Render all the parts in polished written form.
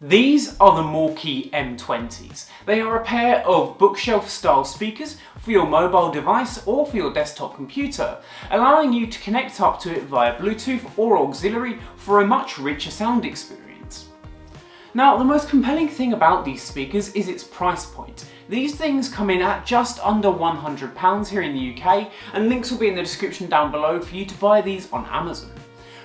These are the Maukey M-20s. They are a pair of bookshelf style speakers for your mobile device or for your desktop computer, allowing you to connect up to it via Bluetooth or auxiliary for a much richer sound experience. Now, the most compelling thing about these speakers is its price point. These things come in at just under £100 here in the UK, and links will be in the description down below for you to buy these on Amazon.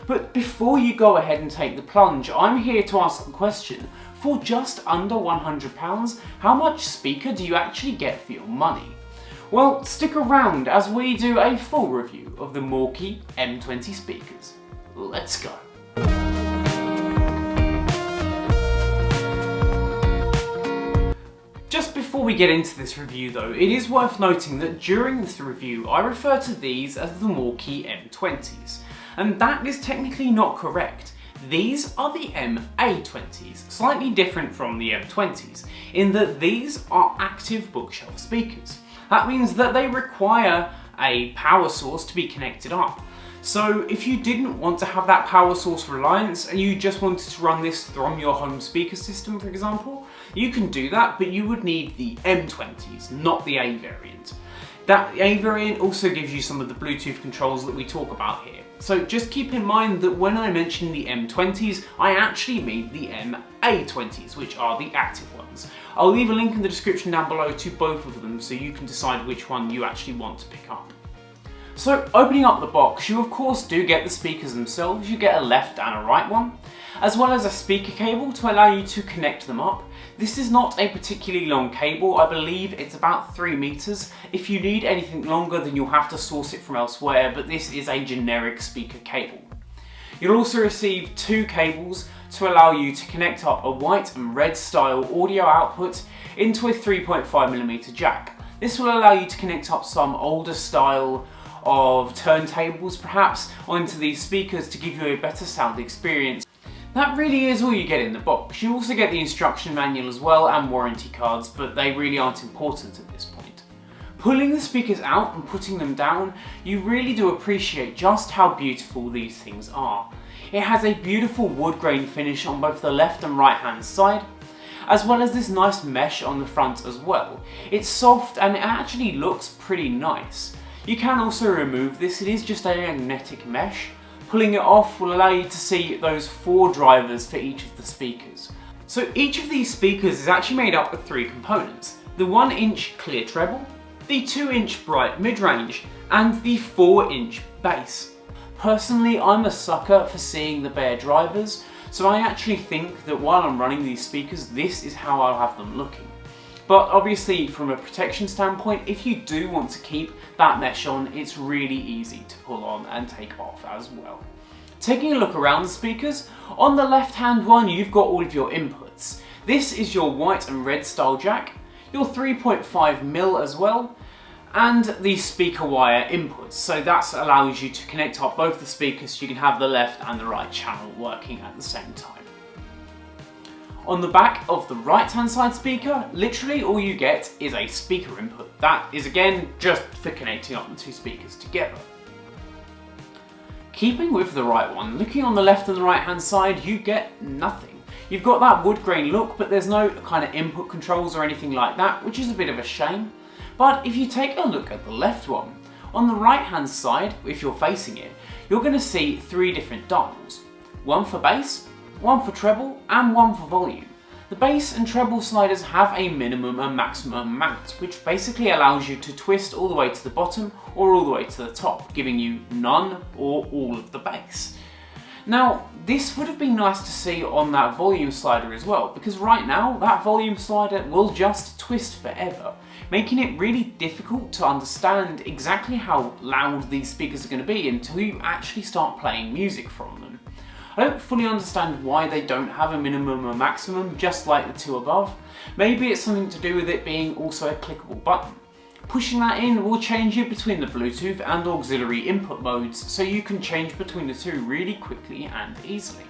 But before you go ahead and take the plunge, I'm here to ask the question, for just under £100, how much speaker do you actually get for your money? Well, stick around as we do a full review of the Maukey M-20 speakers. Let's go. Just before we get into this review though, it is worth noting that during this review I refer to these as the Maukey M-20s. And that is technically not correct. These are the MA-20s, slightly different from the M-20s, in that these are active bookshelf speakers. That means that they require a power source to be connected up. So if you didn't want to have that power source reliance and you just wanted to run this from your home speaker system, for example, you can do that, but you would need the M-20s, not the A variant. That A variant also gives you some of the Bluetooth controls that we talk about here. So just keep in mind that when I mention the M-20s, I actually mean the MA-20s, which are the active ones. I'll leave a link in the description down below to both of them so you can decide which one you actually want to pick up. So opening up the box, you of course do get the speakers themselves. You get a left and a right one, as well as a speaker cable to allow you to connect them up. This is not a particularly long cable, I believe it's about 3 meters. If you need anything longer then you'll have to source it from elsewhere, but this is a generic speaker cable. You'll also receive 2 cables to allow you to connect up a white and red style audio output into a 3.5mm jack. This will allow you to connect up some older style of turntables perhaps onto these speakers to give you a better sound experience. That really is all you get in the box. You also get the instruction manual as well and warranty cards, but they really aren't important at this point. Pulling the speakers out and putting them down, you really do appreciate just how beautiful these things are. It has a beautiful wood grain finish on both the left and right hand side, as well as this nice mesh on the front as well. It's soft and it actually looks pretty nice. You can also remove this, it is just a magnetic mesh. Pulling it off will allow you to see those 4 drivers for each of the speakers. So each of these speakers is actually made up of 3 components. The 1-inch clear treble, the 2-inch bright mid-range, and the 4-inch bass. Personally, I'm a sucker for seeing the bare drivers, so I actually think that while I'm running these speakers, this is how I'll have them looking. But obviously from a protection standpoint, if you do want to keep that mesh on, it's really easy to pull on and take off as well. Taking a look around the speakers, on the left hand one you've got all of your inputs. This is your white and red style jack, your 3.5mm as well, and the speaker wire inputs. So that allows you to connect up both the speakers so you can have the left and the right channel working at the same time. On the back of the right hand side speaker, literally all you get is a speaker input. That is again just for connecting up the 2 speakers together. Keeping with the right one, looking on the left and the right hand side, you get nothing. You've got that wood grain look, but there's no kind of input controls or anything like that, which is a bit of a shame. But if you take a look at the left one, on the right hand side, if you're facing it, you're going to see 3 different dials. One for bass, one for treble, and one for volume. The bass and treble sliders have a minimum and maximum mount, which basically allows you to twist all the way to the bottom or all the way to the top, giving you none or all of the bass. Now, this would have been nice to see on that volume slider as well, because right now that volume slider will just twist forever, making it really difficult to understand exactly how loud these speakers are going to be until you actually start playing music from them. I don't fully understand why they don't have a minimum or maximum, just like the 2 above. Maybe it's something to do with it being also a clickable button. Pushing that in will change you between the Bluetooth and auxiliary input modes, so you can change between the 2 really quickly and easily.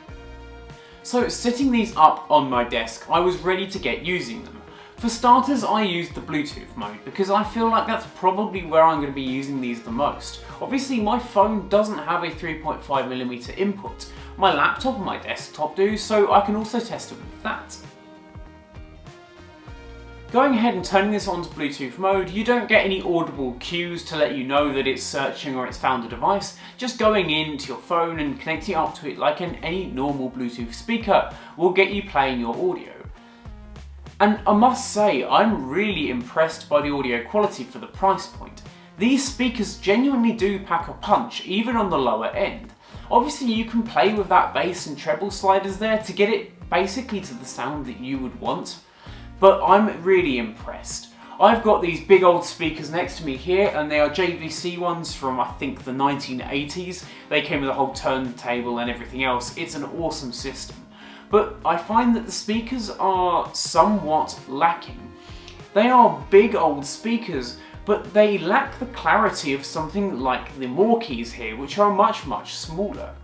So setting these up on my desk, I was ready to get using them. For starters, I used the Bluetooth mode because I feel like that's probably where I'm going to be using these the most. Obviously my phone doesn't have a 3.5mm input, My laptop and my desktop do, so I can also test it with that. Going ahead and turning this on to Bluetooth mode, you don't get any audible cues to let you know that it's searching or it's found a device. Just going into your phone and connecting up to it like any normal Bluetooth speaker will get you playing your audio. And I must say, I'm really impressed by the audio quality for the price point. These speakers genuinely do pack a punch, even on the lower end. Obviously you can play with that bass and treble sliders there to get it basically to the sound that you would want. But I'm really impressed. I've got these big old speakers next to me here, and they are JVC ones from I think the 1980s. They came with a whole turntable and everything else. It's an awesome system. But I find that the speakers are somewhat lacking. They are big old speakers, but they lack the clarity of something like the Maukeys here, which are much smaller.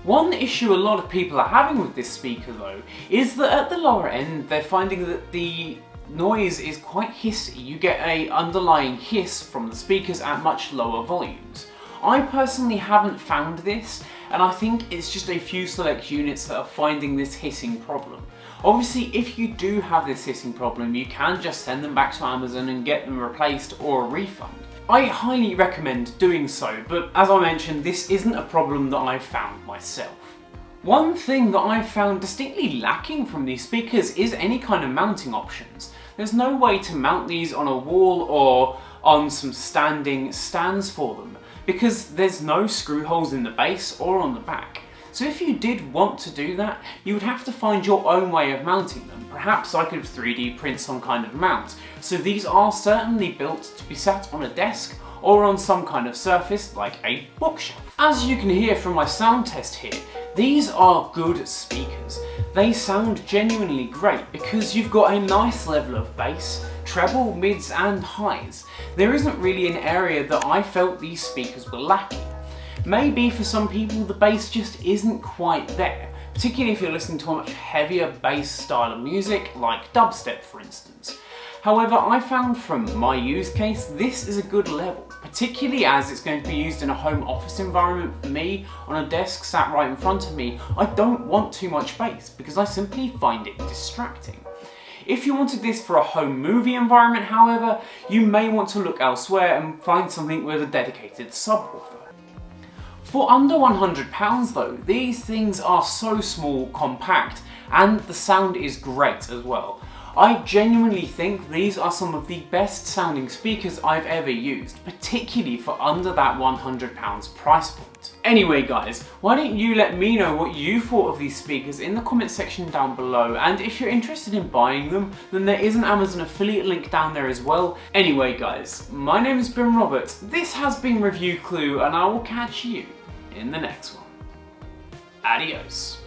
One issue a lot of people are having with this speaker though, is that at the lower end they're finding that the noise is quite hissy. You get an underlying hiss from the speakers at much lower volumes. I personally haven't found this, and I think it's just a few select units that are finding this hissing problem. Obviously, if you do have this hissing problem, you can just send them back to Amazon and get them replaced or a refund. I highly recommend doing so, but as I mentioned, this isn't a problem that I've found myself. One thing that I've found distinctly lacking from these speakers is any kind of mounting options. There's no way to mount these on a wall or on some standing stands for them, because there's no screw holes in the base or on the back. So if you did want to do that, you would have to find your own way of mounting them. Perhaps I could 3D print some kind of mount. So these are certainly built to be sat on a desk or on some kind of surface like a bookshelf. As you can hear from my sound test here, these are good speakers. They sound genuinely great because you've got a nice level of bass, treble, mids and highs. There isn't really an area that I felt these speakers were lacking. Maybe for some people the bass just isn't quite there, particularly if you're listening to a much heavier bass style of music like dubstep for instance. However, I found from my use case this is a good level, particularly as it's going to be used in a home office environment for me on a desk sat right in front of me. I don't want too much bass because I simply find it distracting. If you wanted this for a home movie environment, however, you may want to look elsewhere and find something with a dedicated subwoofer. For under £100 though, these things are so small, compact, and the sound is great as well. I genuinely think these are some of the best sounding speakers I've ever used, particularly for under that £100 price point. Anyway guys, why don't you let me know what you thought of these speakers in the comment section down below, and if you're interested in buying them, then there is an Amazon affiliate link down there as well. Anyway guys, my name has been Robert, this has been Review Clue, and I will catch you in the next one. Adios.